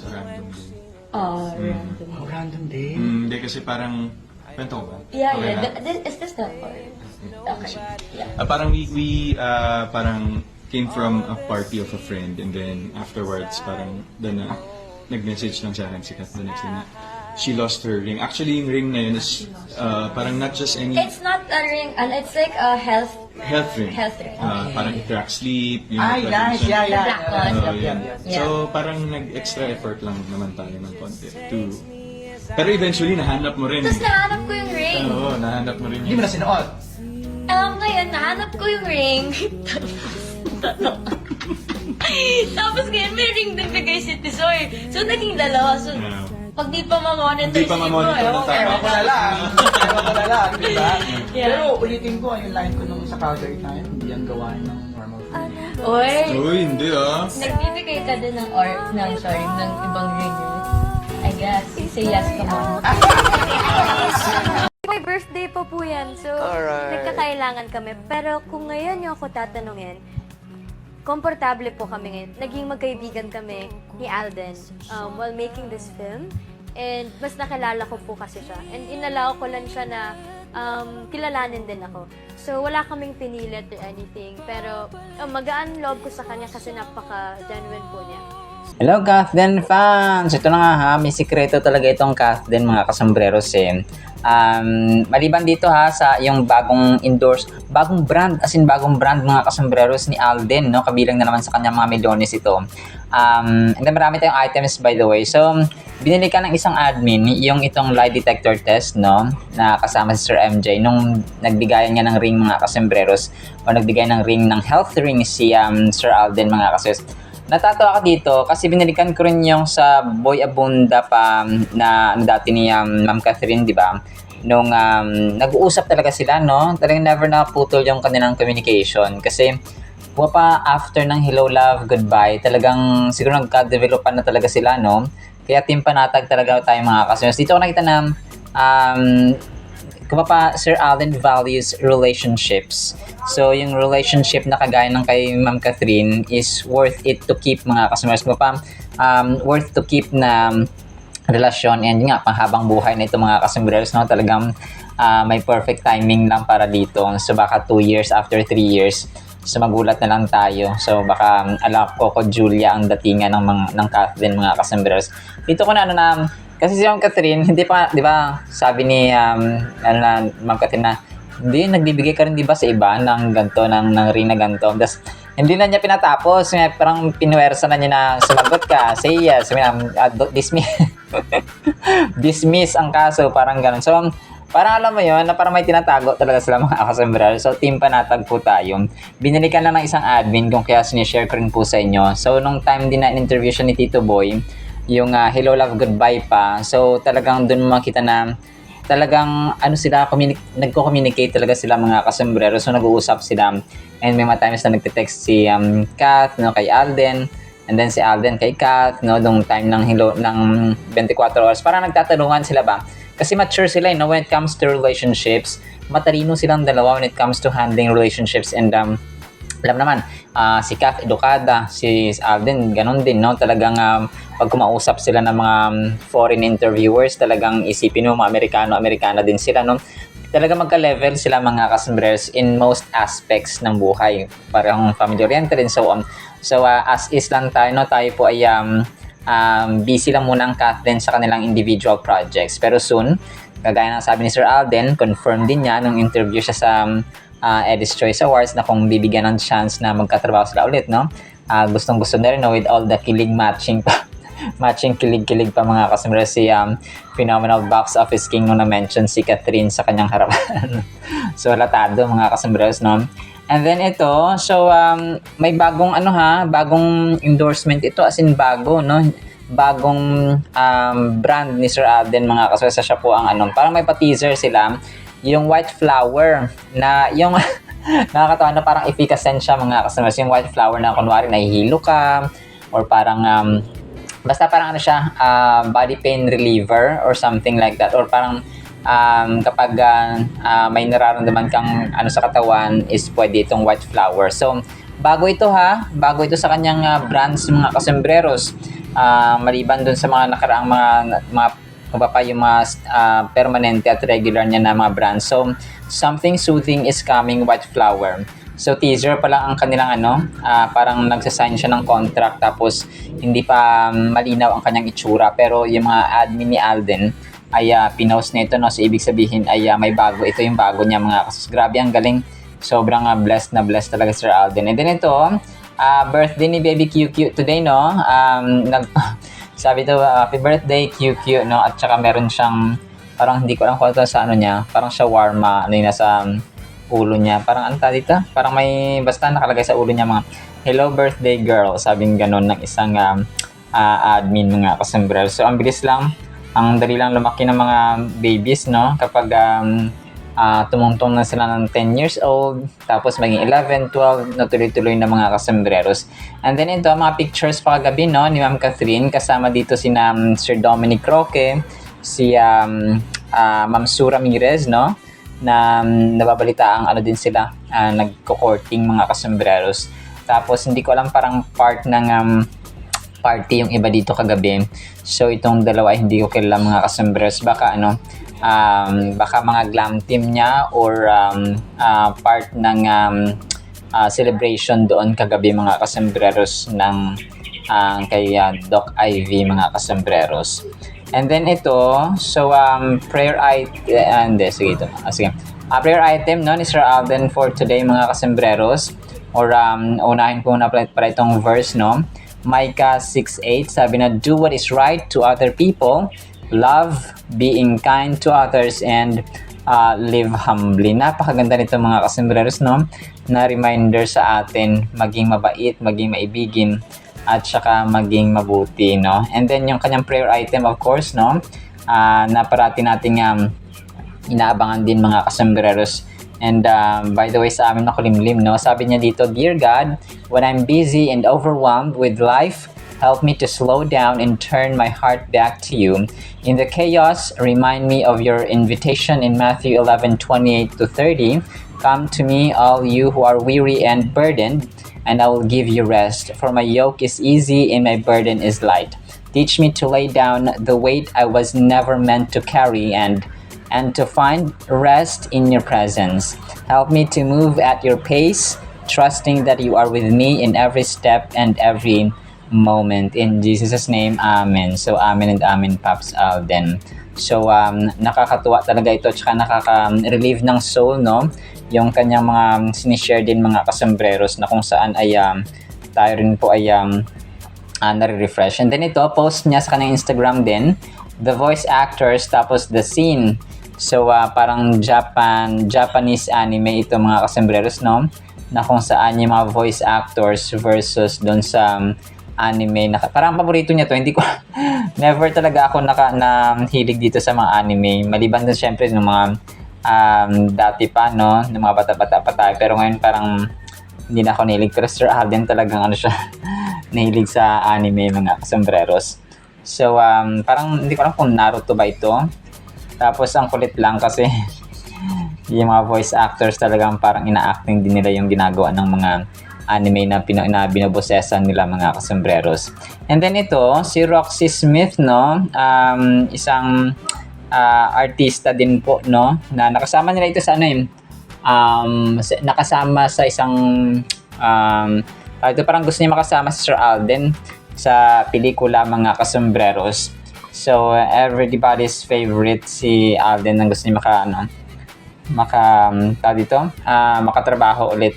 sa random. Random. Oh, random din. Hindi kasi parang, kwento ko ba? Yeah, Okay yeah. na? Is this the part? Okay. Yeah. Parang we parang came from a party of a friend and then afterwards parang doon na nag-message lang sa akin si Kat the next day na she lost her ring. Actually, yung ring na yun is parang not just any It's not a ring, it's like a health ring. Health ring. Parang it tracks sleep. Yung Ay, nice. Yeah, yeah. Black one. Yeah. Yeah. So, parang nag-extra effort lang naman tayo ng konti to... Pero eventually, nahanap mo rin. Tapos nahanap ko yung ring. Oo, nahanap mo rin. Hindi mo na sinuot. Ngayon, nahanap ko yung ring. Tapos ngayon, may ring din bigay si Tisoy. So, naging dalawa. So, Yeah. pag di pa mamonitor Di pa mamonitor siguro, ng tama. Ewan ko na lang. Ewan ko na lang, di ba? Yeah. Pero ulitin ko, yung line ko nung sa Calgary na yun, hindi yan gawain ng normal food. Oy, Uy, hindi nagbibigay ka din ng ng ibang ring. I guess, say yes ka mo. My birthday pa po yan, so nagkakailangan kami. Pero kung ngayon yung ako tatanungin, komportable po kami ngayon. Naging magkaibigan kami ni Alden while making this film. And mas nakilala ko po kasi siya. And inalaw ko lang siya na kilalanin din ako. So wala kaming pinilit or anything. Pero magaan loob ko sa kanya kasi napaka-genuine po niya. Hello Kathleen fans! Ito na nga ha, may sikreto talaga itong Kathleen mga kasombreros eh. Maliban dito ha sa yung bagong brand mga kasombreros ni Alden, no? Kabilang na naman sa kanya mga milyones ito. And then marami tayong items by the way. So, binili ka ng isang admin yung itong lie detector test, no? Na kasama si Sir MJ nung nagbigayan niya ng ring mga kasombreros o nagbigay ng ring ng health ring si Sir Alden mga kasombreros. Natatawa ka dito kasi binalikan ko rin yung sa Boy Abunda pa na dati ni Ma'am Catherine, di ba? Nung nag-uusap talaga sila, no? Talagang never naputol yung kanilang communication kasi pa after ng Hello Love Goodbye, talagang siguro nagka-developan na talaga sila, no? Kaya team panatag talaga tayo mga kasunod. Dito ko nakita na Sir Alden values relationships. So, yung relationship na kagaya ng kay Ma'am Catherine is worth it to keep mga customers mo pa. Worth to keep na relasyon and yun nga, panghabang buhay na ito mga customers, no? Talagang may perfect timing lang para dito. So, baka 2 years after 3 years. So, magulat na lang tayo. So, baka Coco Julia ang datingan ng Catherine mga customers. Dito ko na kasi si Ma'am Catherine, hindi pa, di ba, sabi ni Ma'am Catherine na, hindi, nagbibigay ka rin di ba sa iba ng ganito, ng ring na ganito. Tapos, hindi na niya pinatapos. Parang pinuwersa na niya na sumagot ka. Say yes. Dismiss. Dismiss ang kaso. Parang ganun. So, parang alam mo yun, na parang may tinatago talaga sila mga kasombreros. So, team panatag po tayo. Binili ka na ng isang admin kung kaya sinishare ko rin po sa inyo. So, nung time din na interview siya ni Tito Boy, yung Hello Love Goodbye pa. So, talagang dun makita na talagang nagko-communicate talaga sila mga kasombrero. So, nag-uusap sila. And may mga times na nagte-text si Kat, no, kay Alden. And then si Alden kay Kat, no, nung time ng 24 hours. Parang nagtatanungan sila ba? Kasi mature sila, no, when it comes to relationships. Matalino silang dalawa when it comes to handling relationships. And alam naman, si Kat edukada, si Alden ganun din, no? Talagang pag kumausap sila ng mga foreign interviewers, talagang isipin mo mga Amerikana din sila, no? Talagang magka-level sila mga kasombreros in most aspects ng buhay. Parang family-oriented and so on. So as is lang tayo, no? Tayo po ay busy lang muna ang Kathleen sa kanilang individual projects. Pero soon, kagaya ng sabi ni Sir Alden, confirm din niya nung interview siya sa Edis Choice Awards na kung bibigyan ng chance na magkatrabaho sila ulit, no? Gustong-gusto na rin, no? With all the kilig matching pa. Matching kilig-kilig pa mga kasumero si phenomenal box office king nung na-mention si Catherine sa kanyang harapan. So, latado mga kasombreros, no? And then ito, so may bagong bagong endorsement ito, as in bago, no? Bagong brand ni Sir Alden mga kasombreros. Siya po ang parang may pa-teaser sila. Yung white flower na yung nakakatawa na parang efficacy siya mga customers. Yung white flower na kunwari nahihilo ka or parang basta parang siya body pain reliever or something like that, or parang kapag may nararamdaman kang sa katawan is pwede itong white flower. So bago ito sa kanyang brands mga kasombreros. maliban dun sa mga nakaraang mga pa yung mga permanente at regular niya na mga brands. So, Something Soothing is Coming White Flower. So, teaser pa lang ang kanilang parang nagsasign siya ng contract tapos hindi pa malinaw ang kanyang itsura. Pero yung mga admin ni Alden ay pinost nito, no? So, ibig sabihin ay may bago. Ito yung bago niya mga kasus. Grabe, ang galing. Sobrang blessed na blessed talaga Sir Alden. And then ito, birthday ni Baby QQ today, no? Sabi to, happy birthday QQ, no? At saka meron siyang, parang hindi ko alam kung ito sa ano niya, parang shawarma, ano yun, nasa ulo niya. Parang ano dito? Parang may, basta nakalagay sa ulo niya mga, hello birthday girl, sabing ganun ng isang admin mga kasombrero. So, ang bilis lang, ang dali lang lumaki ng mga babies, no? Kapag tumungtong na sila ng 10 years old, tapos maging 11, 12, na tuloy-tuloy na mga kasombreros. And then ito, mga pictures pa kagabi, no, ni Ma'am Catherine, kasama dito si Sir Dominic Roque, si Ma'am Sue Ramirez, no, na nababalita ang ano din sila, nagko-courting mga kasombreros. Tapos hindi ko alam, parang part ng party yung iba dito kagabi. So itong dalawa hindi ko kilala mga kasombreros, baka baka mga glam team niya or part ng celebration doon kagabi mga kasombreros ng kay Doc Ivy mga kasombreros. And then ito, so prayer item, prayer item, no, ni Sir Alden for today mga kasombreros, or unahin ko na para itong verse, no. Micah 6:8, sabi na, do what is right to other people, love being kind to others, and live humbly. Napakaganda nito mga kasombreros, no, na reminder sa atin maging mabait, maging maibigin, at saka maging mabuti, no. And then yung kanyang prayer item, of course, no, na parati nating inaabangan din mga kasombreros. And by the way, sa amin na kulimlim, no, sabi niya dito, Dear God, when I'm busy and overwhelmed with life, help me to slow down and turn my heart back to you. In the chaos, remind me of your invitation in Matthew 11:28-30. Come to me, all you who are weary and burdened, and I will give you rest. For my yoke is easy and my burden is light. Teach me to lay down the weight I was never meant to carry and to find rest in your presence. Help me to move at your pace, trusting that you are with me in every step and every moment. In Jesus' name, Amen. So, Amen and Amen, Pops Alden. So, nakakatuwa talaga ito, tsaka nakaka-relieve ng soul, no? Yung kanyang mga sinishare din mga kasombreros na kung saan ay tayo rin po ay nare-refresh. And then ito, post niya sa kanyang Instagram din, the voice actors, tapos the scene. So, parang Japanese anime ito mga kasombreros, no? Na kung saan yung mga voice actors versus doon sa anime. Parang paborito niya to. Hindi ko, never talaga ako hilig dito sa mga anime. Maliban din syempre ng mga dati pa, no? Ng mga bata-bata pa tayo. Pero ngayon parang hindi na ako nahilig. Pero Sir Alden talagang siya, nahilig sa anime mga kasombreros. So, parang hindi ko alam kung Naruto ba ito. Tapos ang kulit lang kasi yung mga voice actors talagang parang ina-acting din nila yung ginagawa ng mga anime na binobosesan nila mga kasombreros. And then ito, si Roxy Smith, no, isang artista din po, no, na nakasama nila ito sa nakasama sa isang ito parang gusto niya makasama si Sir Alden sa pelikula mga kasombreros. So, everybody's favorite si Alden ang gusto niya makatrabaho ulit.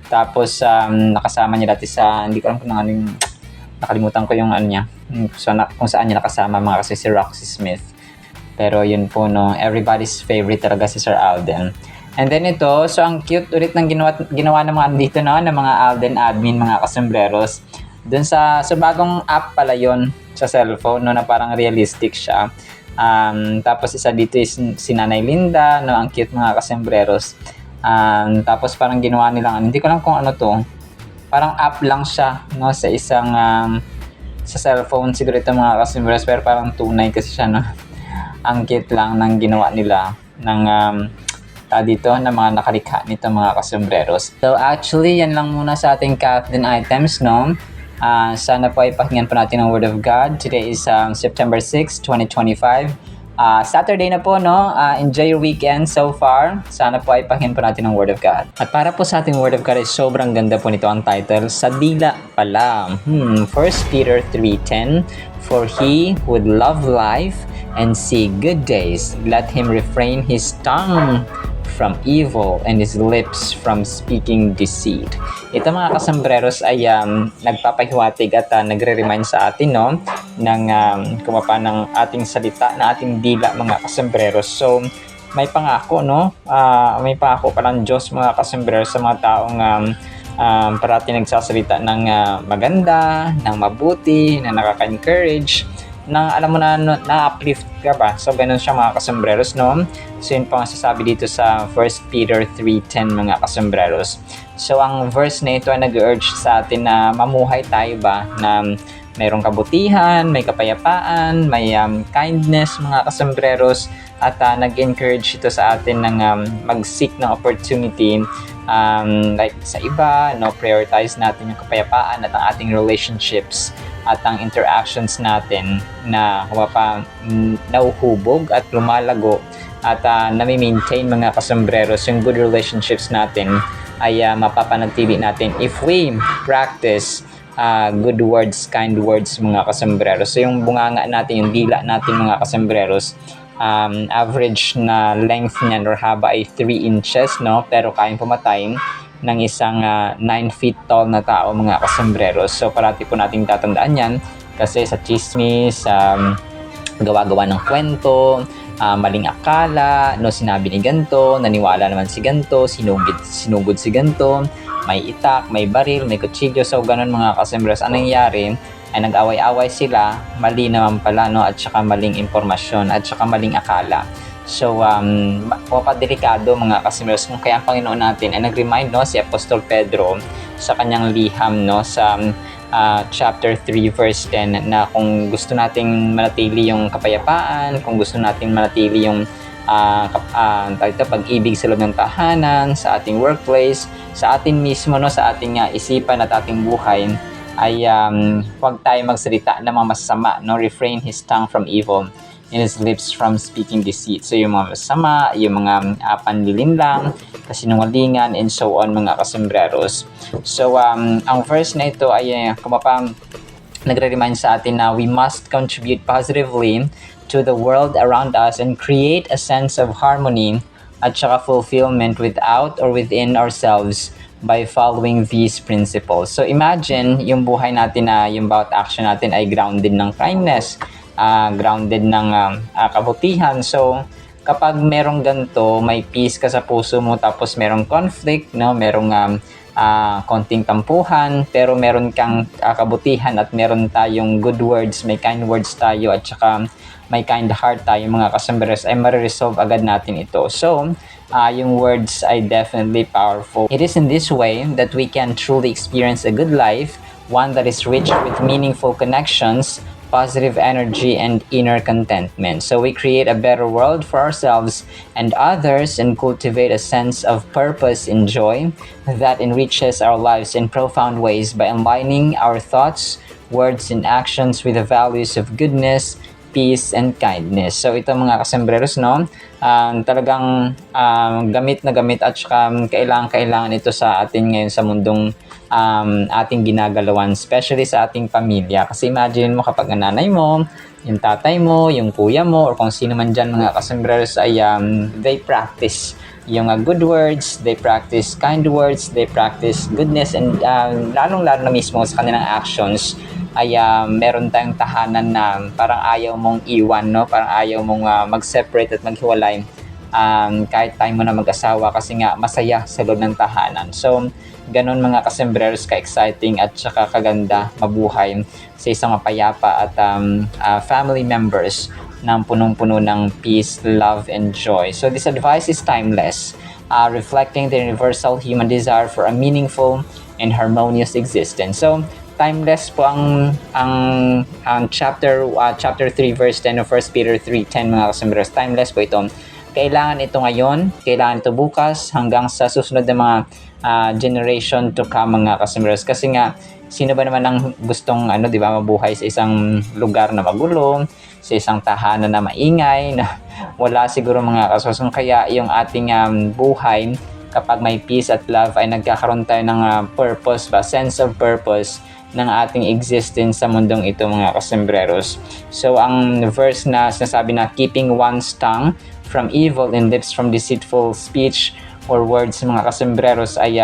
Tapos, nakasama niya dati sa, hindi ko alam kung nakalimutan ko yung niya. So, kung saan niya nakasama mga kasi si Roxy Smith. Pero yun po, no, everybody's favorite talaga si Sir Alden. And then ito, so ang cute ulit ng ginawa ng mga dito, no, ng mga Alden admin, mga kasombreros. Dun sa bagong app pala yun sa cellphone, no, na parang realistic siya. Tapos isa dito is si Nanay Linda, no, ang cute mga kasombreros. Tapos parang ginawa nilang hindi ko lang kung ano to. Parang app lang siya, no, sa isang sa cellphone siguro ito mga kasombreros, pero parang tunay kasi siya, no. Ang cute lang ng ginawa nila ng dito na mga nakalikha nito mga kasombreros. So actually yan lang muna sa ating Kathleen items, no. Sana po ay pakinggan po natin ang Word of God. Today is September 6, 2025. Saturday na po, no? Enjoy your weekend so far. Sana po ay pakinggan po natin ang Word of God. At para po sa ating Word of God ay sobrang ganda po nito ang title, Sa Dila Pala. 1 Peter 3:10, For he would love life and see good days, let him refrain his tongue from evil and his lips from speaking deceit. Ito mga kasambreros ay nagpapahiwatig at nagre-remind sa atin, no, ng kumapa ng ating salita na ating dila mga kasambreros. So may pangako, no, may pangako pa ng Diyos mga kasambreros sa mga taong parati nagsasalita ng maganda, ng mabuti, na nakaka-encourage, na alam mo na-uplift ka ba? So, ganun siya mga kasambreros, no? So, yun po ang sasabi dito sa 1 Peter 3:10 mga kasambreros. So, ang verse na ito ay nag-urge sa atin na mamuhay tayo ba na mayroong kabutihan, may kapayapaan, may kindness mga kasambreros, at nag-encourage ito sa atin ng mag-seek ng opportunity like sa iba, no? Prioritize natin yung kapayapaan at ang ating relationships at ang interactions natin na nauhubog at lumalago at nami-maintain mga kasambreros yung good relationships natin ay mapapanatili natin if we practice good words, kind words mga kasambreros. So yung bunganga natin, yung dila natin mga kasambreros, average na length niyan or haba ay 3 inches, no? Pero kayang pumatay ng isang 9 feet tall na tao mga kasambreros. So parati po nating tatandaan yan kasi sa chismis, gawa-gawa ng kwento, maling akala, no, sinabi ni ganto, naniwala naman si ganto, sinugod si ganto, may itak, may baril, may kutsilyo. So ganun mga kasambreros, anong nangyari ay nag-away-away sila, mali naman pala, no, at saka maling impormasyon at saka maling akala. So, papadelikado mga kasambreros, kung kaya ang Panginoon natin ay nag-remind, no, si Apostol Pedro sa kanyang liham, no, sa chapter 3 verse 10 na kung gusto nating manatili yung kapayapaan, kung gusto nating manatili yung pag-ibig sa loob ng tahanan, sa ating workplace, sa atin mismo, no, sa ating isipan at ating buhay, ay huwag tayo magsalita ng mga masama, no, refrain his tongue from evil and his lips from speaking deceit. So yung mga masama, yung mga panlilinlang, kasinungalingan, and so on mga kasambreros. So ang verse na ito ay nagre-remind sa atin na we must contribute positively to the world around us and create a sense of harmony at saka fulfillment without or within ourselves by following these principles. So imagine yung buhay natin na yung bawat action natin ay grounded ng kindness, grounded ng kabutihan. So kapag merong ganito, may peace ka sa puso mo, tapos merong conflict, no, merong konting tampuhan, pero meron kang kabutihan at meron tayong good words, may kind words tayo, at saka may kind heart tayo mga kasambreros, ay mariresolve agad natin ito. So yung words ay definitely powerful. It is in this way that we can truly experience a good life, one that is rich with meaningful connections, positive energy, and inner contentment. So we create a better world for ourselves and others and cultivate a sense of purpose and joy that enriches our lives in profound ways by aligning our thoughts, words, and actions with the values of goodness, peace, and kindness. So ito mga kasambreros, no, talagang gamit na gamit at saka kailangan ito sa atin ngayon sa mundong ating ginagalawan, especially sa ating pamilya. Kasi imagine mo kapag ang nanay mo, yung tatay mo, yung kuya mo, or kung sino man dyan mga kasambreros ay they practice yung good words, they practice kind words, they practice goodness, and lalong-lalo na mismo sa kanilang actions ay meron tayong tahanan na parang ayaw mong iwan, no? Parang ayaw mong mag-separate at maghiwalay kahit tayo mo na mag-asawa kasi nga masaya sa loob ng tahanan. So, ganun mga kasambreros ka-exciting at saka kaganda mabuhay sa isang mapayapa at family members na punong-puno ng peace, love, and joy. So, this advice is timeless, reflecting the universal human desire for a meaningful and harmonious existence. So, timeless po ang chapter 3 verse 10 of 1 Peter 3:10 mga kasambreros. Timeless po ito. Kailangan ito ngayon, kailangan ito bukas, hanggang sa susunod na mga generation to come mga kasambreros. Kasi nga Sino ba naman ang gustong di ba, mabuhay sa isang lugar na magulo, sa isang tahanan na maingay, na wala siguro mga kasusong. Kaya yung ating buhay, kapag may peace at love, ay nagkakaroon tayo ng purpose ba, sense of purpose ng ating existence sa mundong ito, mga kasembreros. So ang verse na sinasabi na keeping one's tongue from evil and lips from deceitful speech or words, mga kasembreros, ay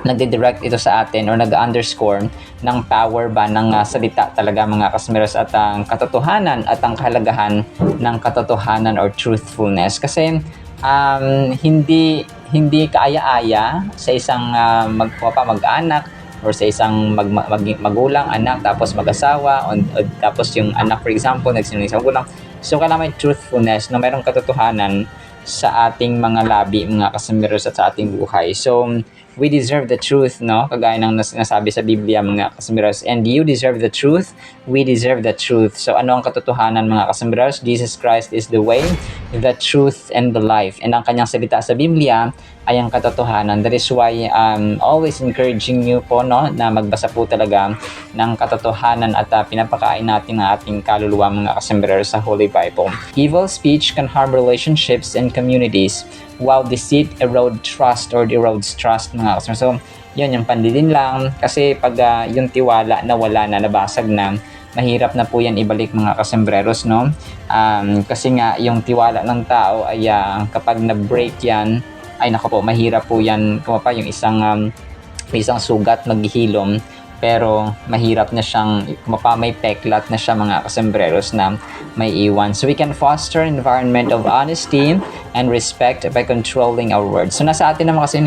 nagdidirect ito sa atin or nag-underscore ng power ba ng salita talaga, mga kasembreros, at ang katotohanan at ang kahalagahan ng katotohanan or truthfulness. Kasi hindi kaaya-aya sa isang mag-anak or sa isang magulang, anak, tapos mag-asawa, o tapos yung anak, for example, nagsinungaling sa magulang. So, kailangan may truthfulness na mayroong katotohanan sa ating mga labi, mga kasembreros, at sa ating buhay. So, we deserve the truth, no? Kagaya ng nasabi sa Biblia, mga kasembreros. And you deserve the truth, we deserve the truth. So, ano ang katotohanan, mga kasembreros? Jesus Christ is the way, the truth, and the life. And ang kanyang salita sa Biblia ay ang katotohanan. That is why always encouraging you po, no, na magbasa po talaga ng katotohanan at pinapakain natin ang ating kaluluwa, mga kasembreros, sa Holy Bible. Evil speech can harm relationships and communities, while deceit erodes trust, mga kasembreros. So, yun, yung pandidin lang. Kasi pag yung tiwala na wala na, nabasag na, mahirap na po yan ibalik, mga kasembreros, no? Kasi nga, yung tiwala ng tao ay kapag na-break yan, ay nako po, mahirap po yan. Kung pa yung isang sugat maghihilom, pero mahirap na siyang, kung pa may peklat na siya, mga kasembreros, na may iwan. So we can foster an environment of honesty and respect by controlling our words. So nasa atin naman kasi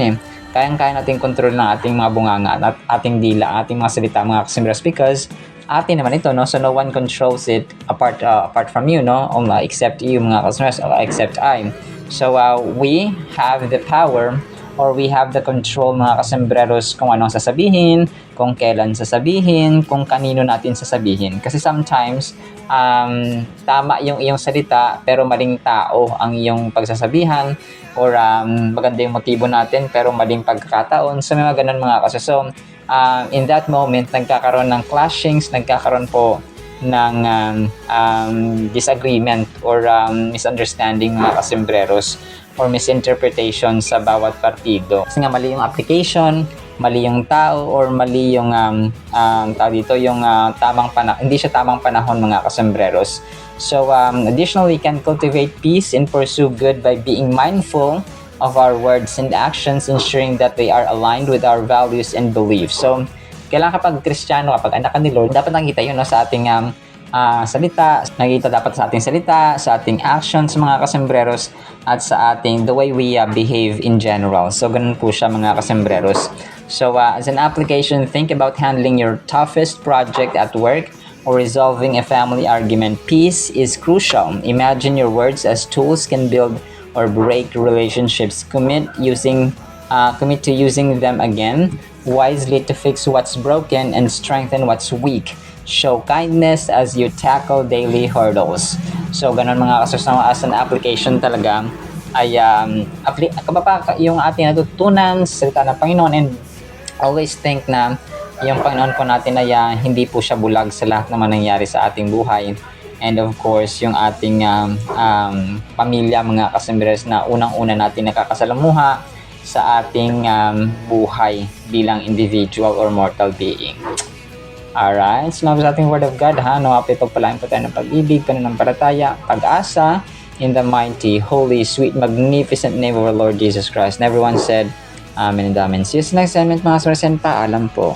kayang-kaya natin control ng ating mga bunganga at ating dila, ating mga salita, mga kasembreros, because atin naman ito, no? So no one controls it apart from you, no? Except you, mga kasembreros, except I. So we have the power or we have the control, mga kasembreros, kung anong sasabihin, kung kailan sasabihin, kung kanino natin sasabihin. Kasi sometimes, tama yung iyong salita pero maling tao ang iyong pagsasabihan, or maganda yung motibo natin pero maling pagkakataon. So may mga ganun, mga kaso. So in that moment, nagkakaroon ng clashings, nagkakaroon po ng disagreement or misunderstanding, mga kasembreros, or misinterpretation sa bawat partido. Kasi nga mali yung application, mali yung tao, or mali yung tamang panahon. Hindi siya tamang panahon, mga kasembreros. So additionally, we can cultivate peace and pursue good by being mindful of our words and actions, ensuring that they are aligned with our values and beliefs. So kailangan kapag Kristiyano, kapag anak ni Lord, dapat nakita yun, no, sa ating salita, nakita dapat sa ating salita, sa ating actions, mga kasembreros, at sa ating the way we behave in general. So ganun po siya, mga kasembreros. So as an application, think about handling your toughest project at work or resolving a family argument. Peace is crucial. Imagine your words as tools can build or break relationships. Commit to using them again wisely to fix what's broken and strengthen what's weak. Show kindness as you tackle daily hurdles. So, ganun, mga kasosama, as an application talaga, ay yung ating natutunan sa salita ng Panginoon, and always think na yung Panginoon po natin ay hindi po siya bulag sa lahat naman nangyari sa ating buhay. And of course, yung ating pamilya, mga kasembreros, na unang-una natin nakakasalamuha sa ating buhay bilang individual or mortal being. Alright, salamat sa ating Word of God, ha? Nawapit pagpalain po tayo ng pag-ibig, pananampalataya, pag-asa, in the mighty, holy, sweet, magnificent name of our Lord Jesus Christ. And everyone said, Amen and Amen. See you next time, mga kasembreros, paalam po.